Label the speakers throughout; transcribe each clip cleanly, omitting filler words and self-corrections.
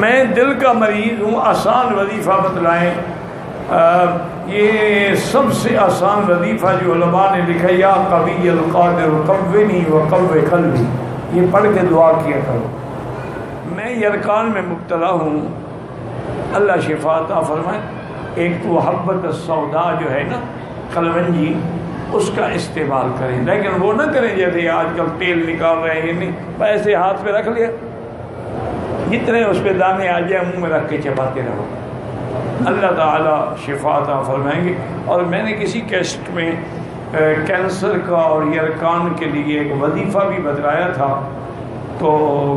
Speaker 1: میں دل کا مریض ہوں، آسان وظیفہ بتلائیں۔ یہ سب سے آسان وظیفہ جو علماء نے لکھا، یا قوی القادر قوّنی وقوّ قلبی، یہ پڑھ کے دعا کیا کرو۔ میں یرکان میں مبتلا ہوں، اللہ شفا عطا فرمائے۔ ایک تو حبۃ السودا جو ہے نا کلونجی، اس کا استعمال کریں، لیکن وہ نہ کریں جیسے آج کل تیل نکال رہے ہیں، نہیں ایسے ہاتھ پہ رکھ لیا، جتنے اس پہ دانے آ جائے منہ میں رکھ کے چباتے رہو، اللہ تعالیٰ شفا عطا فرمائیں گے۔ اور میں نے کسی کیسٹ میں کینسر کا اور یرکان کے لیے ایک وظیفہ بھی بتلایا تھا، تو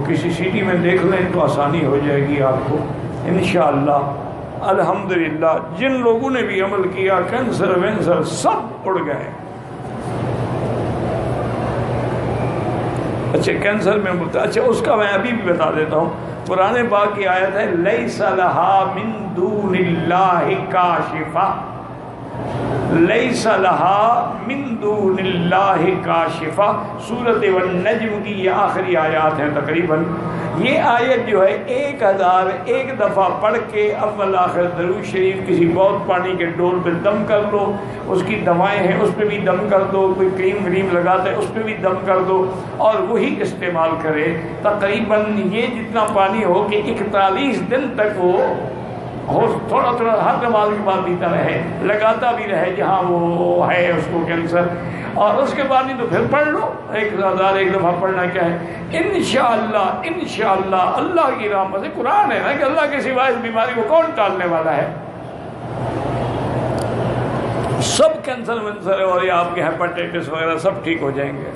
Speaker 1: کسی سی ڈی میں دیکھ لیں تو آسانی ہو جائے گی آپ کو انشاءاللہ۔ الحمدللہ جن لوگوں نے بھی عمل کیا، کینسر وینسر سب اڑ گئے۔ اچھا کینسر میں اچھا اس کا میں ابھی بھی بتا دیتا ہوں۔ قرآن پاک کی آیت ہے لیس لہا من دون اللہ کاشفہ، لیس لہا من دون اللہ کاشفہ، سورۃ والنجم کی یہ آخری آیات ہیں تقریباً۔ یہ آیت جو ہے 1001 دفعہ پڑھ کے اول آخر درود شریف کسی بہت پانی کے ڈول پہ دم کر لو، اس کی دوائیں ہیں اس پہ بھی دم کر دو، کوئی کریم وریم لگاتا ہے اس پہ بھی دم کر دو، اور وہی استعمال کرے۔ تقریباً یہ جتنا پانی ہو کہ 41 دن تک وہ تھوڑا تھوڑا ہر نماز کے بعد پیتا رہے، لگاتا بھی رہے جہاں وہ ہے اس کو کینسر، اور اس کے بعد نہیں تو پھر پڑھ لو 1001 دفعہ پڑھنا کیا ہے انشاءاللہ۔ انشاءاللہ اللہ کی رحمت سے، قرآن ہے نا کہ اللہ کے سوا اس بیماری کو کون ٹالنے والا ہے، سب کینسر ونسر اور یہ آپ کے ہیپاٹائٹس وغیرہ سب ٹھیک ہو جائیں گے۔